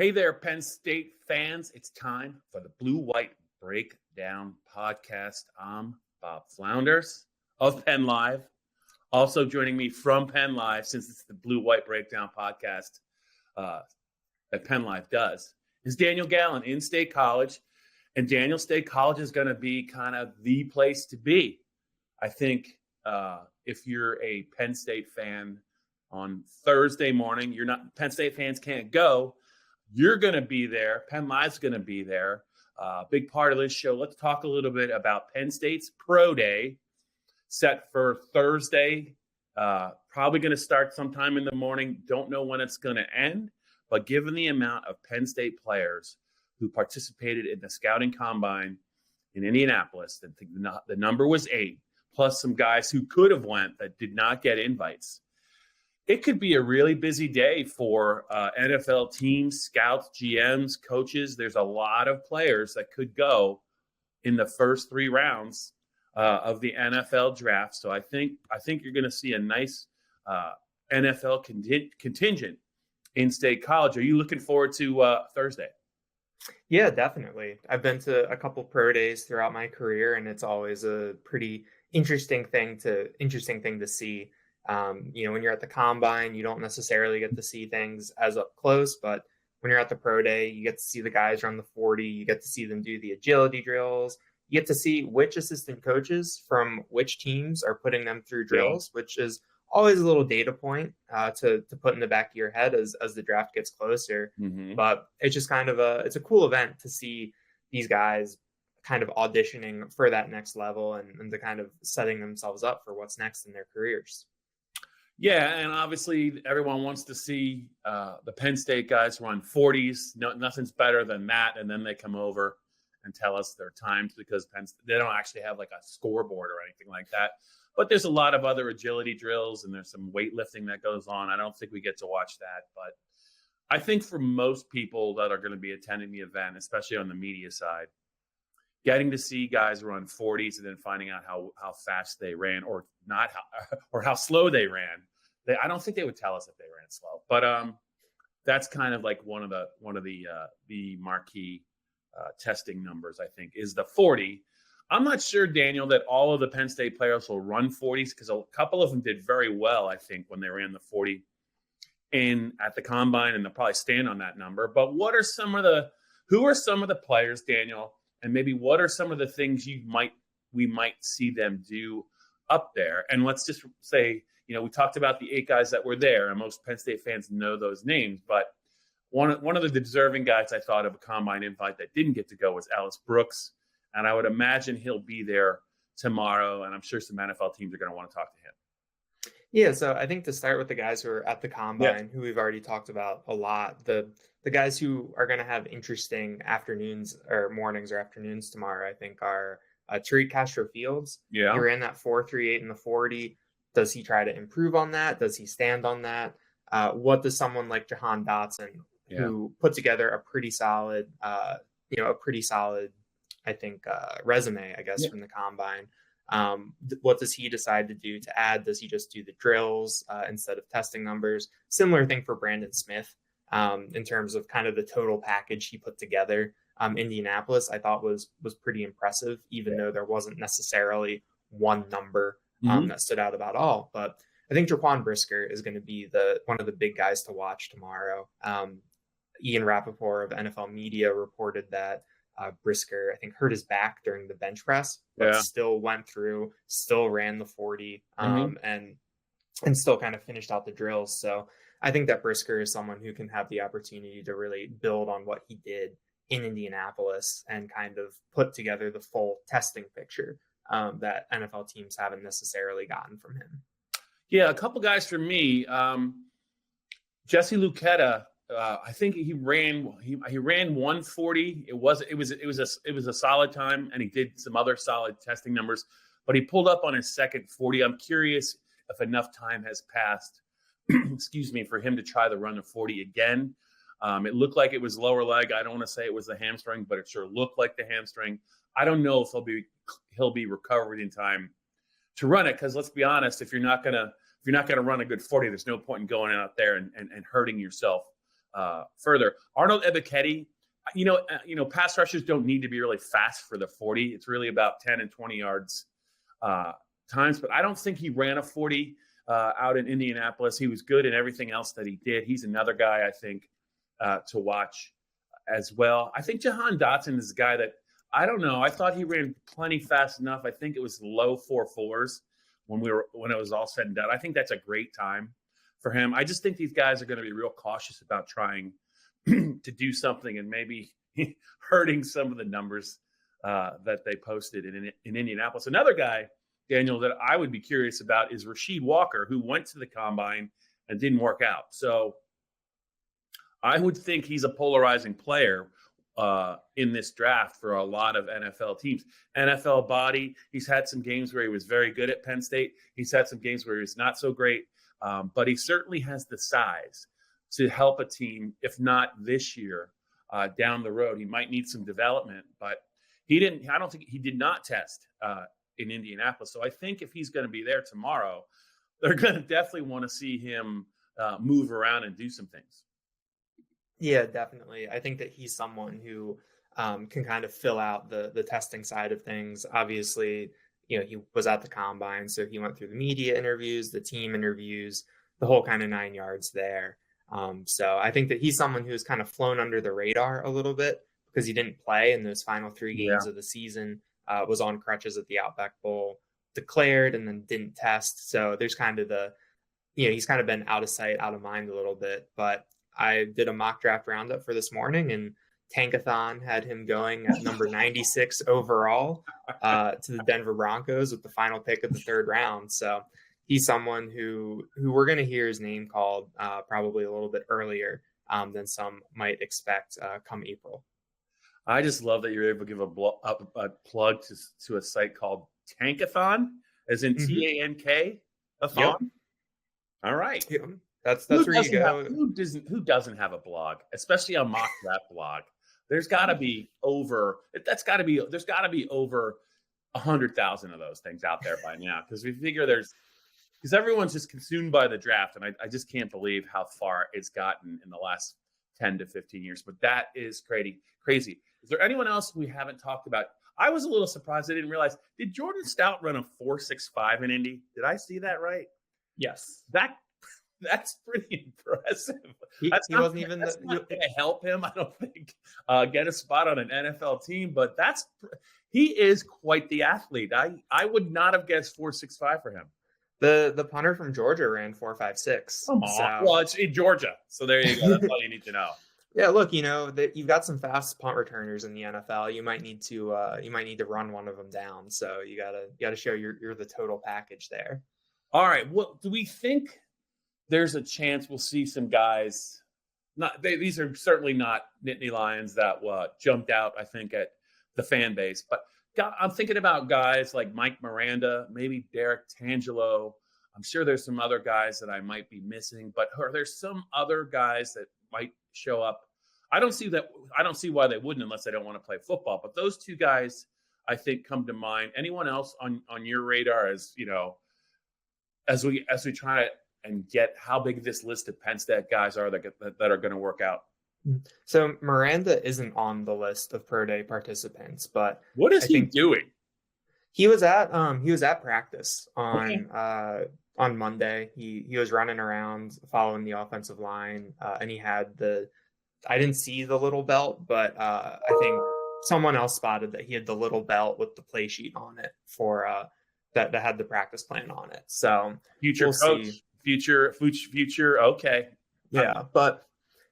Hey there, Penn State fans. It's time for the Blue White Breakdown podcast. I'm Bob Flounders of PennLive. Also joining me from PennLive, since it's the Blue White Breakdown podcast that PennLive does, is Daniel Gallen in State College. And Daniel, State College is going to be kind of the place to be. I think if you're a Penn State fan on Thursday morning, Penn State fans can't go. You're going to be there. PennLive's going to be there. Big part of this show. Let's talk a little bit about Penn State's Pro Day, set for Thursday. Probably going to start sometime in the morning. Don't know when it's going to end. But given the amount of Penn State players who participated in the scouting combine in Indianapolis, the number was 8, plus some guys who could have went that did not get invites. It could be a really busy day for NFL teams, scouts, GMs, coaches. There's a lot of players that could go in the first 3 rounds of the NFL draft. So I think you're going to see a nice NFL contingent in State College. Are you looking forward to Thursday? Yeah, definitely. I've been to a couple pro days throughout my career, and it's always a pretty interesting thing to see. When you're at the combine, you don't necessarily get to see things as up close, but when you're at the pro day, you get to see the guys run the 40, you get to see them do the agility drills, you get to see which assistant coaches from which teams are putting them through drills, which is always a little data point to put in the back of your head as the draft gets closer. Mm-hmm. But it's just kind of it's a cool event to see these guys kind of auditioning for that next level and to kind of setting themselves up for what's next in their careers. Yeah, and obviously everyone wants to see the Penn State guys run 40s. Nothing's better than that. And then they come over and tell us their times, because they don't actually have like a scoreboard or anything like that. But there's a lot of other agility drills, and there's some weightlifting that goes on. I don't think we get to watch that. But I think for most people that are going to be attending the event, especially on the media side, getting to see guys run 40s and then finding out how fast they ran, or not, or how slow they ran. I don't think they would tell us if they ran slow, but that's kind of like one of the marquee testing numbers. I think is the 40. I'm not sure, Daniel, that all of the Penn State players will run 40s, because a couple of them did very well, I think, when they ran the 40 at the combine, and they'll probably stand on that number. But who are some of the players, Daniel, and maybe what are some of the things we might see them do up there? And let's just say, we talked about the 8 guys that were there, and most Penn State fans know those names. But one of the deserving guys I thought of a combine invite that didn't get to go was Ellis Brooks, and I would imagine he'll be there tomorrow. And I'm sure some NFL teams are going to want to talk to him. Yeah, so I think to start with the guys who are at the combine, who we've already talked about a lot, the guys who are going to have interesting afternoons or mornings or afternoons tomorrow, I think, are Tariq Castro-Fields. Yeah. He ran that 4.38 in the 40. Does he try to improve on that? Does he stand on that? What does someone like Jahan Dotson, who put together a pretty solid, I think, resume, I guess, from the combine, what does he decide to do to add? Does he just do the drills instead of testing numbers? Similar thing for Brandon Smith in terms of kind of the total package he put together. Indianapolis, I thought was pretty impressive, even though there wasn't necessarily one number that stood out about all. But I think Jaquan Brisker is going to be one of the big guys to watch tomorrow. Ian Rappaport of NFL Media reported that Brisker, I think, hurt his back during the bench press, but still went through, still ran the 40, and still kind of finished out the drills. So I think that Brisker is someone who can have the opportunity to really build on what he did in Indianapolis and kind of put together the full testing picture that NFL teams haven't necessarily gotten from him. Yeah, a couple guys for me. Jesse Luketa, I think he ran 140. It was a solid time, and he did some other solid testing numbers, but he pulled up on his second 40. I'm curious if enough time has passed, excuse me, for him to try the run of 40 again. It looked like it was lower leg. I don't want to say it was the hamstring, but it sure looked like the hamstring. I don't know if he'll be recovered in time to run it, because let's be honest, if you're not gonna run a good 40, there's no point in going out there and hurting yourself further. Arnold Ebiketie, pass rushers don't need to be really fast for the 40. It's really about 10 and 20 yards times, but I don't think he ran a 40 out in Indianapolis. He was good in everything else that he did. He's another guy I think to watch as well. I think Jahan Dotson is a guy that, I don't know. I thought he ran plenty fast enough. I think it was low 4.4s when it was all said and done. I think that's a great time for him. I just think these guys are going to be real cautious about trying to do something and maybe hurting some of the numbers that they posted in Indianapolis. Another guy, Daniel, that I would be curious about is Rasheed Walker, who went to the combine and didn't work out. So I would think he's a polarizing player in this draft for a lot of NFL teams. NFL body, he's had some games where he was very good at Penn State. He's had some games where he's not so great, but he certainly has the size to help a team, if not this year, down the road. He might need some development, but I don't think he did not test in Indianapolis. So I think if he's going to be there tomorrow, they're going to definitely want to see him move around and do some things. Yeah, definitely. I think that he's someone who can kind of fill out the testing side of things. Obviously, he was at the combine, so he went through the media interviews, the team interviews, the whole kind of 9 yards there. So I think that he's someone who's kind of flown under the radar a little bit because he didn't play in those final 3 games of the season, was on crutches at the Outback Bowl, declared, and then didn't test. So there's kind of he's kind of been out of sight, out of mind a little bit. But I did a mock draft roundup for this morning, and Tankathon had him going at number 96 overall to the Denver Broncos with the final pick of the 3rd round. So he's someone who we're going to hear his name called probably a little bit earlier than some might expect come April. I just love that you're able to give a plug to a site called Tankathon, as in TANK, a thon. Yep. All right. Yeah. That's where you go. Who doesn't have a blog, especially a mock draft blog? There's got to be over 100,000 of those things out there by now, because we figure because everyone's just consumed by the draft, and I just can't believe how far it's gotten in the last 10 to 15 years. But that is crazy. Is there anyone else we haven't talked about? I was a little surprised. I didn't realize. Did Jordan Stout run a 4.65 in Indy? Did I see that right? Yes. That's pretty impressive. He wasn't even going to help him, I don't think, get a spot on an NFL team. But he is quite the athlete. I would not have guessed 4.65 for him. The punter from Georgia ran 4.56. Come on. Well, it's in Georgia, so there you go. That's all you need to know. Yeah, look, that you've got some fast punt returners in the NFL. You might need to run one of them down. So you gotta show you're the total package there. All right. Well, do we think there's a chance we'll see some guys? These are certainly not Nittany Lions that jumped out, I think, at the fan base. But I'm thinking about guys like Mike Miranda, maybe Derek Tangelo. I'm sure there's some other guys that I might be missing, but are there some other guys that might show up? I don't see why they wouldn't, unless they don't want to play football. But those two guys, I think, come to mind. Anyone else on your radar, as we try to and get how big this list of Penn State guys are that are going to work out? So Miranda isn't on the list of pro day participants, but what is he doing? He was at practice on Monday. He was running around following the offensive line, and he had I didn't see the little belt, but I think someone else spotted that he had the little belt with the play sheet on it for that had the practice plan on it. So future coach, future. Okay. Yeah. But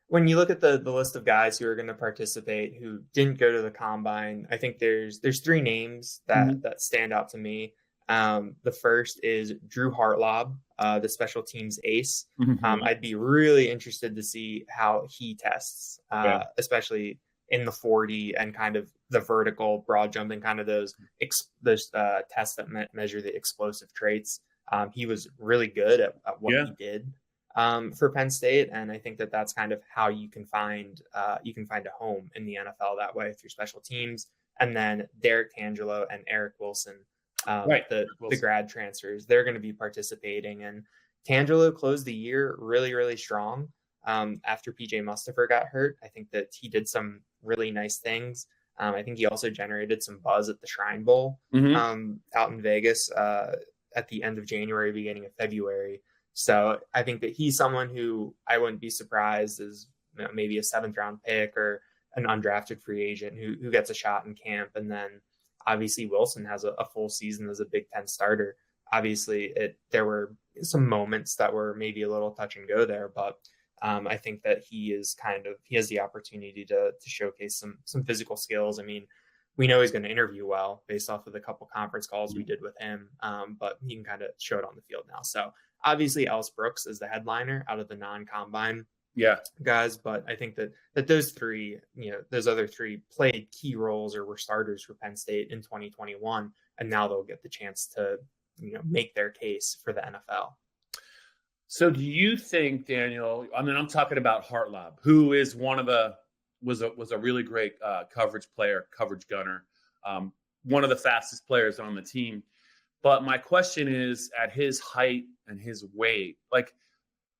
when you look at the list of guys who are going to participate who didn't go to the combine, I think there's 3 names that stand out to me. The first is Drew Hartlaub, the special teams ace. I'd be really interested to see how he tests, especially in the 40 and kind of the vertical broad jumping, kind of those tests that measure the explosive traits. He was really good at what he did for Penn State, and I think that's kind of how you can find a home in the NFL that way, through special teams. And then Derek Tangelo and Eric Wilson, the grad transfers, they're going to be participating. And Tangelo closed the year really, really strong. after PJ Mustafer got hurt. I think that he did some really nice things. I think he also generated some buzz at the Shrine Bowl out in Vegas at the end of January, beginning of February. So I think that he's someone who I wouldn't be surprised is maybe a 7th round pick or an undrafted free agent who gets a shot in camp. And then obviously Wilson has a full season as a Big Ten starter. Obviously there were some moments that were maybe a little touch and go there, but I think that he has the opportunity to showcase some physical skills. I mean, we know he's going to interview well based off of the couple conference calls we did with him, but he can kind of show it on the field now. So obviously Ellis Brooks is the headliner out of the non-combine guys, but I think that those three, those other three played key roles or were starters for Penn State in 2021, and now they'll get the chance to make their case for the NFL. So do you think, Daniel, I mean, I'm talking about Hartlob, who is was a really great coverage player, coverage gunner, one of the fastest players on the team. But my question is, at his height and his weight, like,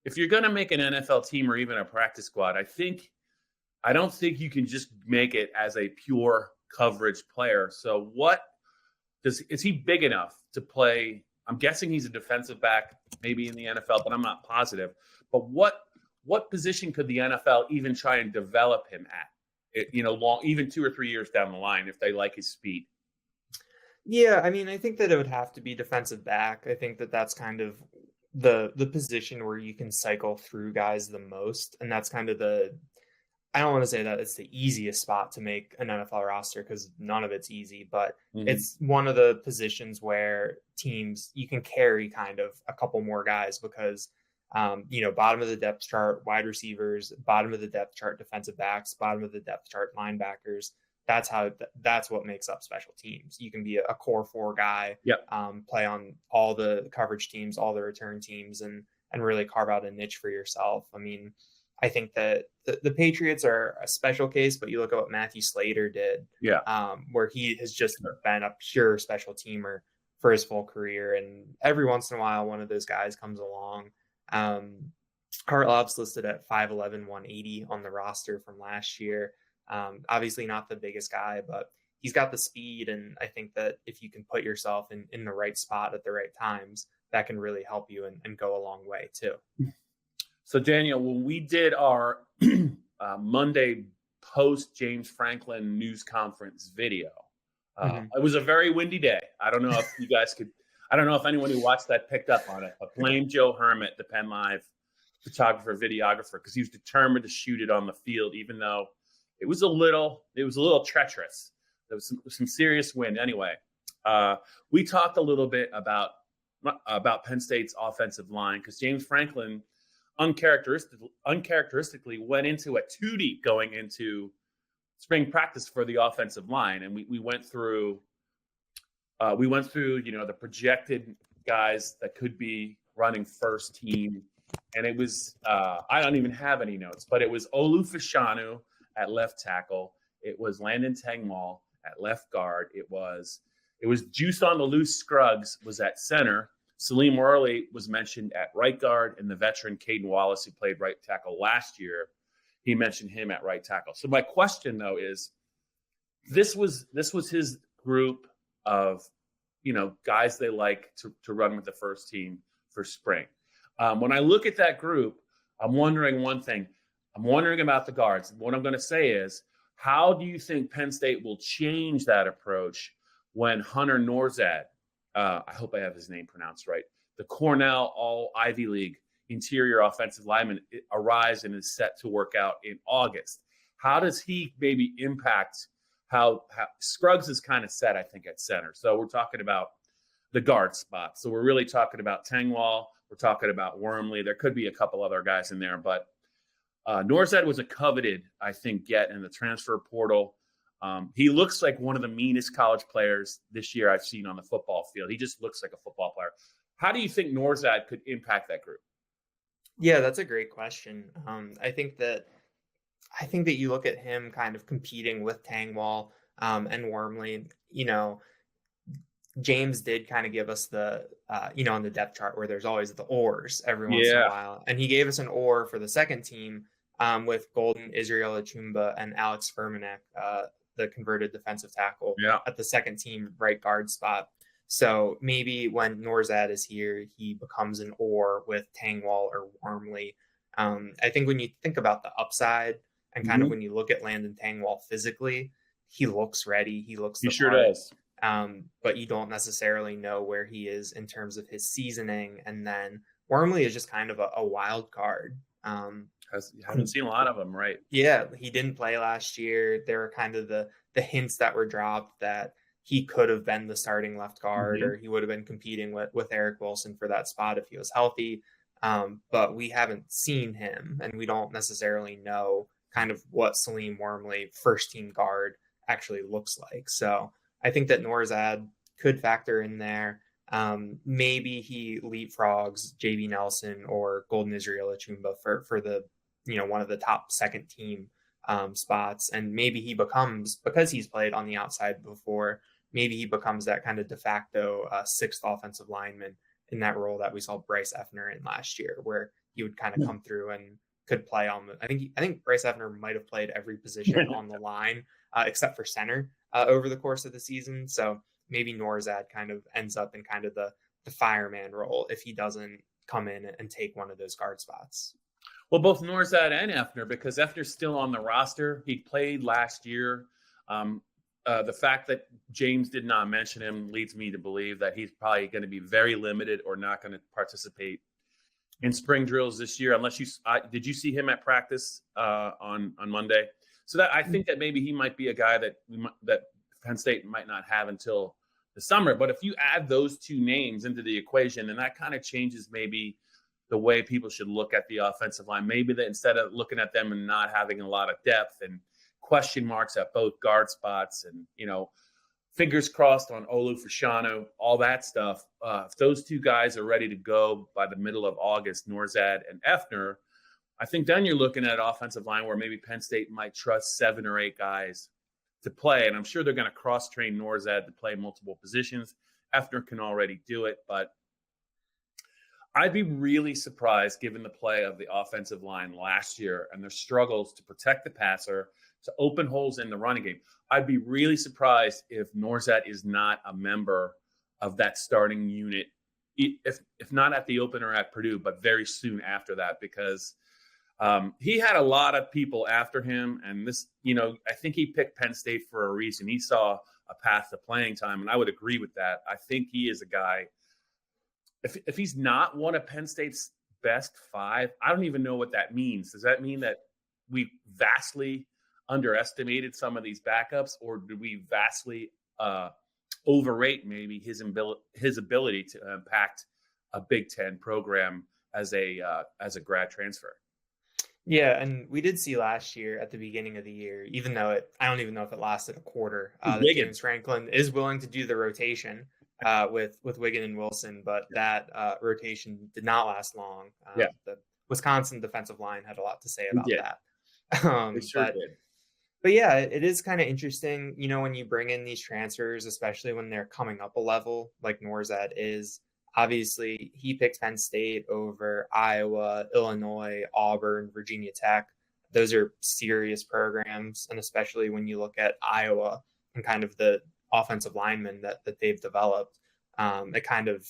if you're going to make an NFL team or even a practice squad, I don't think you can just make it as a pure coverage player. So is he big enough to play? I'm guessing he's a defensive back, maybe in the NFL, but I'm not positive. But what position could the NFL even try and develop him at? Even 2 or 3 years down the line, if they like his speed. Yeah, I mean, I think that it would have to be defensive back. I think that that's kind of the position where you can cycle through guys the most, and that's kind of I don't want to say that it's the easiest spot to make an NFL roster because none of it's easy, but it's one of the positions where teams, you can carry kind of a couple more guys because, bottom of the depth chart, wide receivers, bottom of the depth chart, defensive backs, bottom of the depth chart, linebackers. That's what makes up special teams. You can be a core 4 guy, play on all the coverage teams, all the return teams, and really carve out a niche for yourself. I mean, I think that the Patriots are a special case, but you look at what Matthew Slater did, where he has just been a pure special teamer for his full career. And every once in a while, one of those guys comes along. Hartlob's listed at 5'11", 180 on the roster from last year. Obviously not the biggest guy, but he's got the speed. And I think that if you can put yourself in the right spot at the right times, that can really help you and go a long way too. So, Daniel, when we did our Monday post James Franklin news conference video, it was a very windy day. I don't know if you guys I don't know if anyone who watched that picked up on it, but blame Joe Hermit, the PennLive photographer, videographer, because he was determined to shoot it on the field, even though it was a little treacherous. There was some serious wind. Anyway, we talked a little bit about Penn State's offensive line because James Franklin uncharacteristically went into a 2 going into spring practice for the offensive line, and we went through the projected guys that could be running first team, and it was I don't even have any notes, but it was Olu Fashanu at left tackle, it was Landon Tengmal at left guard, it was Juice on the Loose Scruggs was at center. Salim Worley was mentioned at right guard, and the veteran Caden Wallace, who played right tackle last year, he mentioned him at right tackle. So my question, though, is this was his group of guys they like to run with the first team for spring. When I look at that group, I'm wondering one thing. I'm wondering about the guards. What I'm going to say is, how do you think Penn State will change that approach when Hunter Nourzad, I hope I have his name pronounced right, the Cornell All-Ivy League interior offensive lineman, arrives and is set to work out in August? How does he maybe impact how Scruggs is kind of set, I think, at center? So we're talking about the guard spot. So we're really talking about Tengwall. We're talking about Wormley. There could be a couple other guys in there, but Nourzad was a coveted, I think, get in the transfer portal. He looks like one of the meanest college players this year I've seen on the football field. He just looks like a football player. How do you think Nourzad could impact that group? Yeah, that's a great question. I think that you look at him kind of competing with Tangwall and Wormley. James did kind of give us the, on the depth chart where there's always the oars every once in a Yeah. while. And he gave us an oar for the second team with Golden, Israel Achumba, and Alex Fermanek, the converted defensive tackle at the second team right guard spot. So maybe when Nourzad is here, he becomes an oar with Tangwall or Wormley. I think when you think about the upside and kind of when you look at Landon Tangwall physically, he looks ready. He looks the sure part. does. But you don't necessarily know where he is in terms of his seasoning. And then Wormley is just kind of a wild card. Haven't seen a lot of them, right? Yeah, he didn't play last year. There were kind of the hints that were dropped that he could have been the starting left guard, or he would have been competing with Eric Wilson for that spot if he was healthy. But we haven't seen him, and we don't necessarily know kind of what Salim Wormley first team guard actually looks like. So I think that Nourzad could factor in there. Maybe he leapfrogs JB Nelson or Golden Israel Achumba for the, one of the top second team spots. And maybe he becomes, because he's played on the outside before, maybe he becomes that kind of de facto sixth offensive lineman in that role that we saw Bryce Effner in last year, where he would kind of come through and could play on the, I think Bryce Effner might have played every position on the line except for center over the course of the season. So maybe Nourzad kind of ends up in kind of the fireman role if he doesn't come in and take one of those guard spots. Well, both Nourzad and Effner, because Effner's still on the roster. He played last year. The fact that James did not mention him leads me to believe that he's probably going to be very limited or not going to participate in spring drills this year, unless did you see him at practice on Monday? So that I think that maybe he might be a guy that that Penn State might not have until the summer. But if you add those two names into the equation, then that kind of changes maybe the way people should look at the offensive line. Maybe that instead of looking at them and not having a lot of depth and question marks at both guard spots and, fingers crossed on Olu Fashanu, all that stuff. If those two guys are ready to go by the middle of August, Nourzad and Effner, I think then you're looking at an offensive line where maybe Penn State might trust 7 or 8 guys to play. And I'm sure they're going to cross-train Nourzad to play multiple positions. Effner can already do it, but I'd be really surprised given the play of the offensive line last year and their struggles to protect the passer, to open holes in the running game. I'd be really surprised if Nourzad is not a member of that starting unit, if not at the opener at Purdue, but very soon after that, because he had a lot of people after him. And this, I think he picked Penn State for a reason. He saw a path to playing time, and I would agree with that. I think he is a guy, if he's not one of Penn State's best 5, I don't even know what that means. Does that mean that we vastly underestimated some of these backups, or did we vastly overrate maybe his ability to impact a Big Ten program as a grad transfer? Yeah, and we did see last year at the beginning of the year, even though I don't even know if it lasted a quarter, that James Franklin is willing to do the rotation with Wiggin and Wilson, but that rotation did not last long. The Wisconsin defensive line had a lot to say about that. They sure did. But yeah, it is kind of interesting, when you bring in these transfers, especially when they're coming up a level like Nourzad is. Obviously, he picked Penn State over Iowa, Illinois, Auburn, Virginia Tech. Those are serious programs, and especially when you look at Iowa and kind of the offensive linemen that they've developed, it kind of,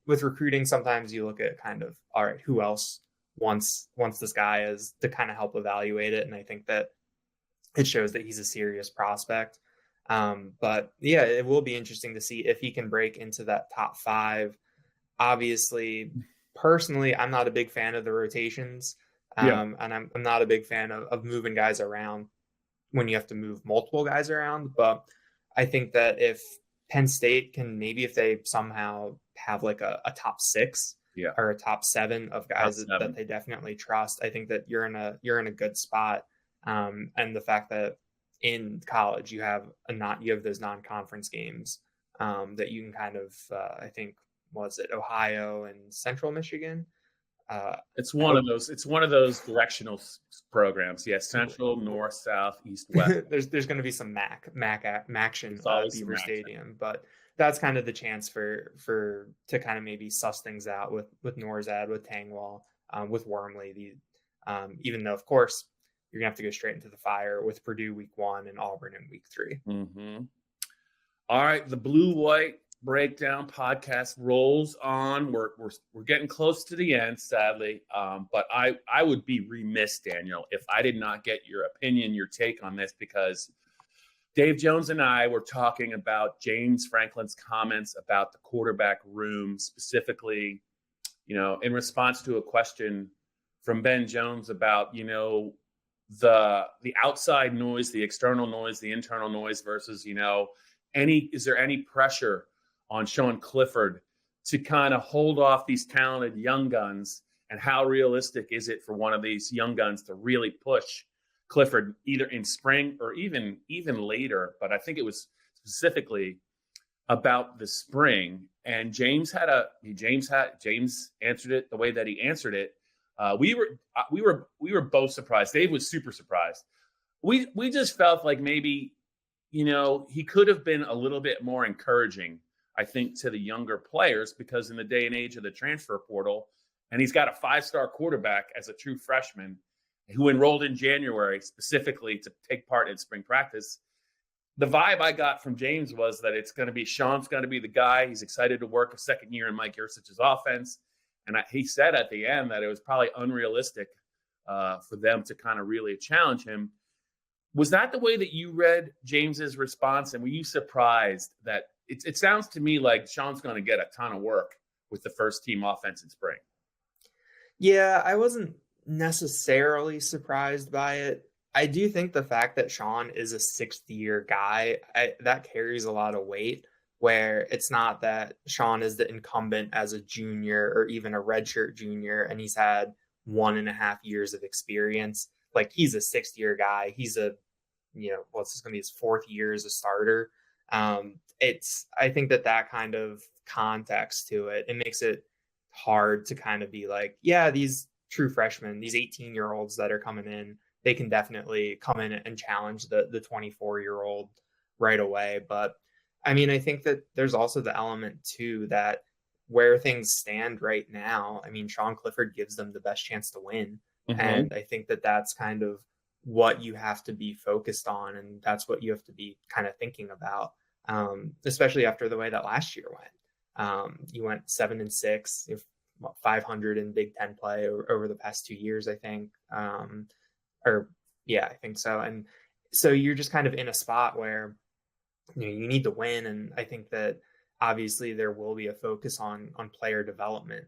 with recruiting, sometimes you look at kind of, all right, who else wants this guy is to kind of help evaluate it. And I think that it shows that he's a serious prospect. But yeah, it will be interesting to see if he can break into that top 5. Obviously, personally, I'm not a big fan of the rotations. And I'm not a big fan of moving guys around when you have to move multiple guys around. But I think that if Penn State can, maybe if they somehow have like a top 6 or a top 7 of guys that they definitely trust, I think that you're in a good spot. And the fact that in college you have those non-conference games that you can kind of I think, was it Ohio and Central Michigan? It's one of those directional programs. Yes, Central, North, South, East, West. There's going to be some MAC action at Beaver Stadium, but that's kind of the chance to kind of maybe suss things out with Nourzad, with Tangwall, with Wormley. Even though, of course, you're gonna have to go straight into the fire with Purdue week 1 and Auburn in week 3. Mm-hmm. All right, the Blue White Breakdown podcast rolls on. We're getting close to the end, sadly. But I would be remiss, Daniel, if I did not get your opinion, your take on this, because Dave Jones and I were talking about James Franklin's comments about the quarterback room, specifically, in response to a question from Ben Jones about, the outside noise, the external noise, the internal noise versus, is there any pressure on Sean Clifford to kind of hold off these talented young guns, and how realistic is it for one of these young guns to really push Clifford either in spring or even later? But I think it was specifically about the spring, and James answered it the way that he answered it. We were both surprised. Dave was super surprised. We just felt like maybe, he could have been a little bit more encouraging, I think, to the younger players, because in the day and age of the transfer portal, and he's got a 5-star quarterback as a true freshman who enrolled in January specifically to take part in spring practice. The vibe I got from James was that Sean's going to be the guy. He's excited to work a second year in Mike Yurcich's offense. And he said at the end that it was probably unrealistic for them to kind of really challenge him. Was that the way that you read James's response? And were you surprised that it sounds to me like Sean's going to get a ton of work with the first team offense in spring? Yeah, I wasn't necessarily surprised by it. I do think the fact that Sean is a 6th-year guy, that carries a lot of weight, where it's not that Sean is the incumbent as a junior or even a redshirt junior, and he's had 1.5 years of experience. Like, he's a 6th-year guy. He's this is going to be his 4th year as a starter. I think that kind of context to it makes it hard to kind of be like, yeah, these true freshmen, these 18-year-olds that are coming in, they can definitely come in and challenge the 24-year-old right away. But I mean, I think that there's also the element too that where things stand right now, I mean, Sean Clifford gives them the best chance to win. Mm-hmm. And I think that that's kind of what you have to be focused on. And that's what you have to be kind of thinking about, especially after the way that last year went. You went 7-6, 500 in Big Ten play over the past 2 years, I think. I think so. And so you're just kind of in a spot where, you need to win. And I think that obviously there will be a focus on player development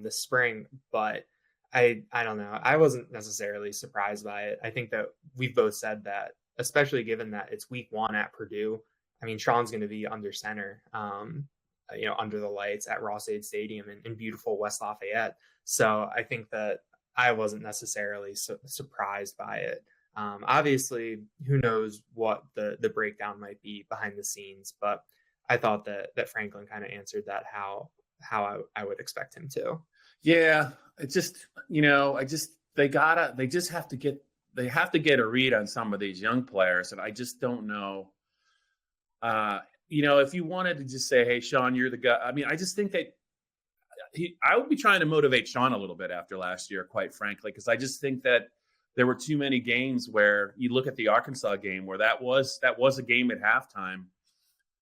this spring, but I don't know. I wasn't necessarily surprised by it. I think that we've both said that, especially given that it's week 1 at Purdue. I mean, Sean's going to be under center, under the lights at Ross-Ade Stadium in beautiful West Lafayette. So I think that I wasn't necessarily surprised by it. Obviously, who knows what the breakdown might be behind the scenes, but I thought that Franklin kind of answered that how I would expect him to. Yeah, it's just, they have to get a read on some of these young players, and I just don't know. If you wanted to just say, hey, Sean, you're the guy. I mean, I just think that I would be trying to motivate Sean a little bit after last year, quite frankly, because I just think that there were too many games where you look at the Arkansas game where that was a game at halftime,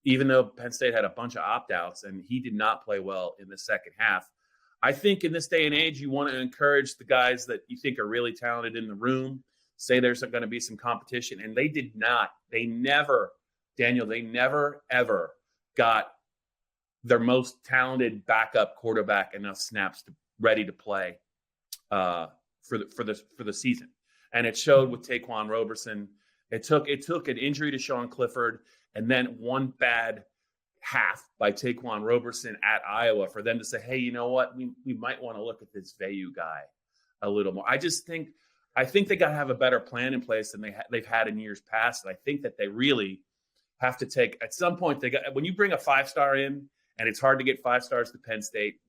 even though Penn State had a bunch of opt-outs and he did not play well in the second half. I think in this day and age, you want to encourage the guys that you think are really talented in the room, say there's going to be some competition, and they did not. They never, ever got their most talented backup quarterback enough snaps ready to play for the season. And it showed with Taquan Roberson. It took an injury to Sean Clifford and then one bad half by Taquan Roberson at Iowa for them to say, hey, you know what? We might want to look at this Vayu guy a little more. I think they got to have a better plan in place than they've had in years past. And I think that they really have to take, at some point, when you bring a 5-star in and it's hard to get 5 stars to Penn State,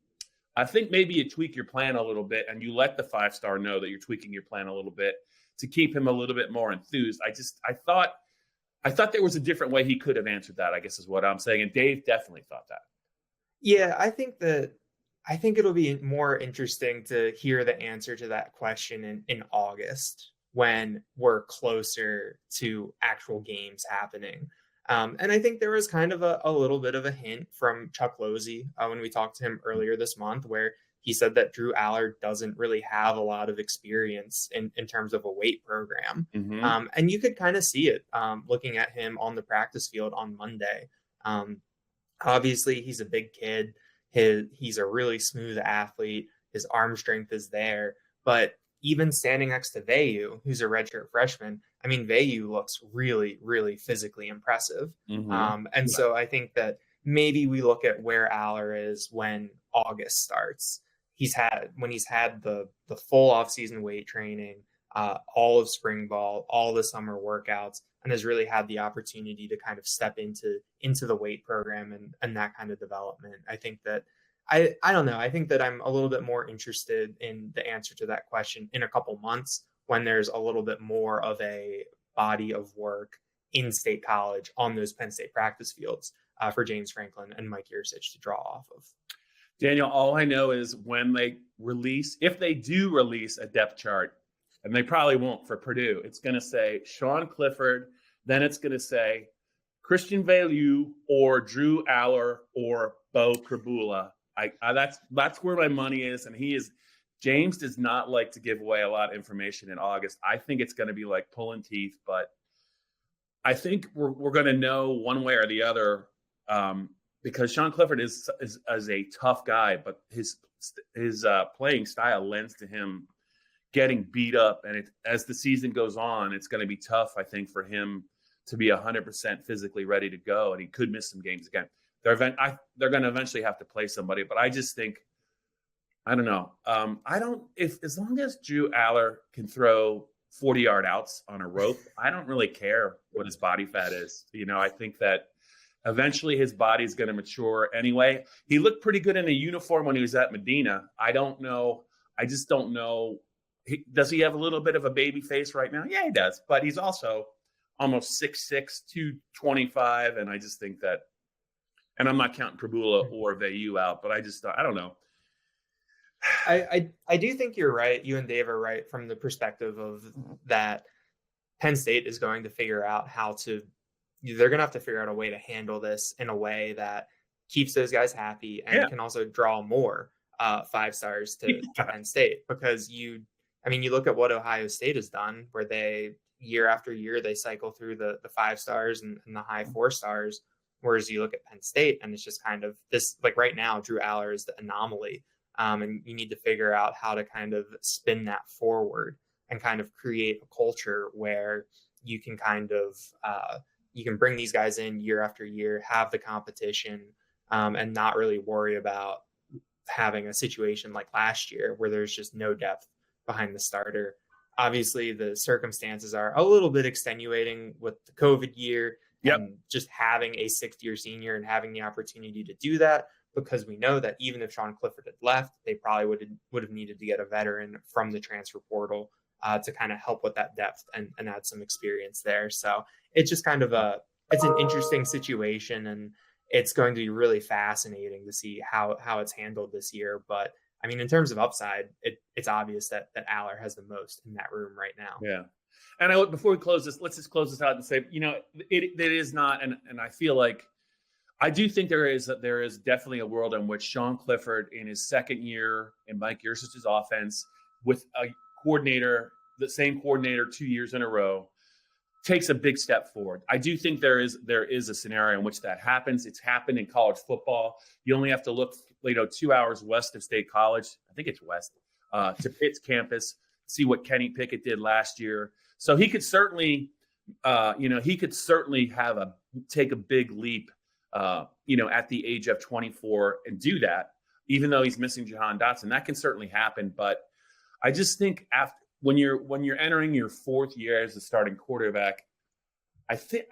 I think maybe you tweak your plan a little bit and you let the 5-star know that you're tweaking your plan a little bit to keep him a little bit more enthused. I thought I thought there was a different way he could have answered that, I guess is what I'm saying. And Dave definitely thought that. Yeah, I think it'll be more interesting to hear the answer to that question in August when we're closer to actual games happening. And I think there was kind of a little bit of a hint from Chuck Losey when we talked to him earlier this month, where he said that Drew Aller doesn't really have a lot of experience in terms of a weight program. Mm-hmm. And you could kind of see it looking at him on the practice field on Monday. Obviously, he's a big kid. He's a really smooth athlete. His arm strength is there. But even standing next to Vayu, who's a redshirt freshman, I mean, Vayu looks really, really physically impressive. Mm-hmm. So I think that maybe we look at where Aller is when August starts. He's had the full offseason weight training, all of spring ball, all the summer workouts, and has really had the opportunity to kind of step into the weight program and that kind of development. I think that I don't know. I think that I'm a little bit more interested in the answer to that question in a couple months when there's a little bit more of a body of work in State College on those Penn State practice fields for James Franklin and Mike Yurcich to draw off of. Daniel, all I know is when they if they do release a depth chart, and they probably won't for Purdue, it's going to say Sean Clifford, then it's going to say Christian Valu or Drew Aller or Bo Krabula. That's where my money is, and James does not like to give away a lot of information in August. I think it's going to be like pulling teeth, but I think we're going to know one way or the other because Sean Clifford is a tough guy, but his playing style lends to him getting beat up, and as the season goes on, it's going to be tough, I think, for him to be 100% physically ready to go, and he could miss some games again. They're going to eventually have to play somebody, but I just think, I don't know. As long as Drew Aller can throw 40-yard outs on a rope, I don't really care what his body fat is. I think that eventually his body's going to mature anyway. He looked pretty good in a uniform when he was at Medina. I don't know. I just don't know. Does he have a little bit of a baby face right now? Yeah, he does. But he's also almost 6'6", 225. And I just think that, and I'm not counting Krabula or Vayu out, but I don't know. I do think you're right. You and Dave are right from the perspective of that Penn State is going to figure out they're going to have to figure out a way to handle this in a way that keeps those guys happy and can also draw more 5 stars to Penn State, because you look at what Ohio State has done, where they year after year, they cycle through the 5 stars and the high 4 stars. Whereas you look at Penn State and it's just kind of this, like right now, Drew Aller is the anomaly. And you need to figure out how to kind of spin that forward and kind of create a culture where you can kind of, you can bring these guys in year after year, have the competition, and not really worry about having a situation like last year where there's just no depth behind the starter. Obviously, the circumstances are a little bit extenuating with the COVID year. Yep. And just having a 6th-year senior and having the opportunity to do that, because we know that even if Sean Clifford had left, they probably would have needed to get a veteran from the transfer portal to kind of help with that depth and add some experience there. So it's just kind of it's an interesting situation, and it's going to be really fascinating to see how it's handled this year. But I mean, in terms of upside, it's obvious that Aller has the most in that room right now. Yeah. And before we close this, let's just close this out and say, it is not, and I feel like I do think there is definitely a world in which Sean Clifford in his second year in Mike Yurcich's offense with a coordinator, the same coordinator 2 years in a row, takes a big step forward. I do think there is a scenario in which that happens. It's happened in college football. You only have to look, 2 hours west of State College. I think it's west to Pitt's campus. See what Kenny Pickett did last year. So he could certainly, take a big leap, at the age of 24 and do that, even though he's missing Jahan Dotson. That can certainly happen. But I just think when you're entering your 4th year as a starting quarterback, I think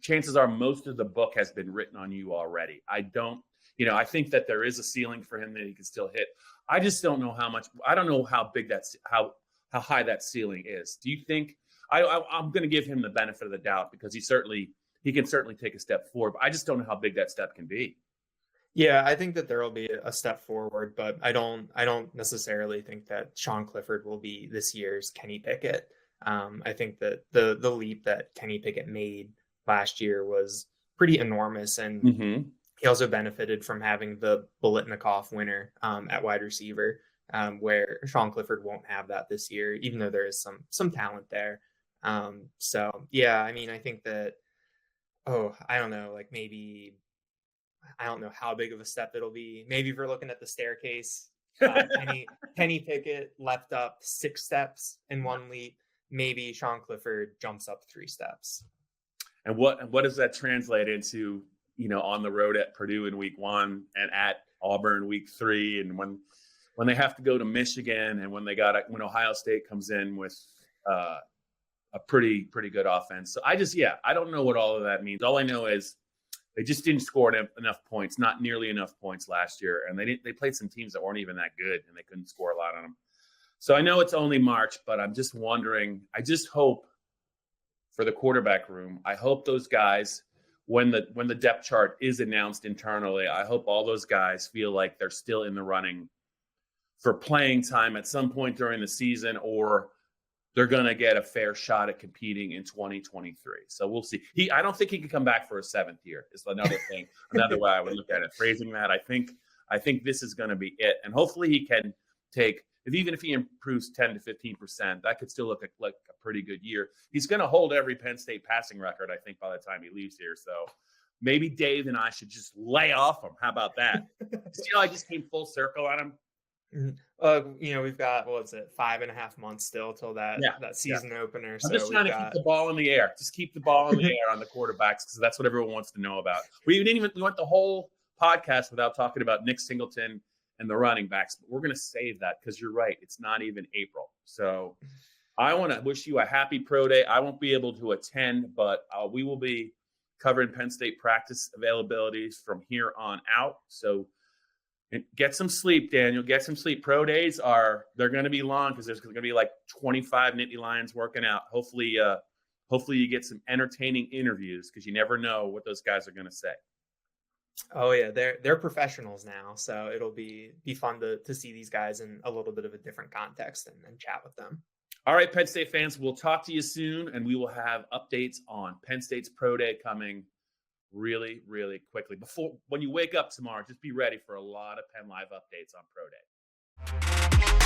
chances are most of the book has been written on you already. I think that there is a ceiling for him that he can still hit. I just don't know how much. I don't know how big how high that ceiling is. Do you think? I'm going to give him the benefit of the doubt because he can certainly take a step forward. But I just don't know how big that step can be. Yeah, I think that there will be a step forward, but I don't necessarily think that Sean Clifford will be this year's Kenny Pickett. I think that the leap that Kenny Pickett made last year was pretty enormous, and he also benefited from having the Biletnikoff winner at wide receiver, where Sean Clifford won't have that this year, even though there is some talent there. So yeah, I mean, I think that I don't know, like maybe. I don't know how big of a step it'll be. Maybe if we're looking at the staircase, Kenny Pickett leapt up 6 steps in one leap. Maybe Sean Clifford jumps up 3 steps. And what does that translate into, on the road at Purdue in week 1 and at Auburn week 3, and when they have to go to Michigan, and when Ohio State comes in with a pretty good offense. So I don't know what all of that means. All I know is they just didn't score enough points, not nearly enough points last year. And they played some teams that weren't even that good, and they couldn't score a lot on them. So I know it's only March, but I'm just wondering, I just hope for the quarterback room, I hope those guys, when the depth chart is announced internally, I hope all those guys feel like they're still in the running for playing time at some point during the season, or they're going to get a fair shot at competing in 2023. So we'll see. I don't think he can come back for a 7th year is another thing, another way I would look at it. Phrasing that, I think this is going to be it. And hopefully he can take, even if he improves 10 to 15%, that could still look like a pretty good year. He's going to hold every Penn State passing record, I think, by the time he leaves here. So maybe Dave and I should just lay off him. How about that? I just came full circle on him. We've got 5.5 months still till that season opener. I'm just trying to keep the ball in the air. Just keep the ball in the air on the quarterbacks, because that's what everyone wants to know about. We went the whole podcast without talking about Nick Singleton and the running backs, but we're going to save that because you're right. It's not even April. So I want to wish you a happy pro day. I won't be able to attend, but we will be covering Penn State practice availabilities from here on out. So get some sleep, Daniel. Get some sleep. Pro days they're going to be long because there's going to be like 25 Nittany Lions working out. Hopefully you get some entertaining interviews, because you never know what those guys are going to say. Oh yeah, they're professionals now, so it'll be fun to see these guys in a little bit of a different context and chat with them. All right, Penn State fans, we'll talk to you soon, and we will have updates on Penn State's pro day coming really, really quickly. When you wake up tomorrow, just be ready for a lot of PennLive updates on pro day.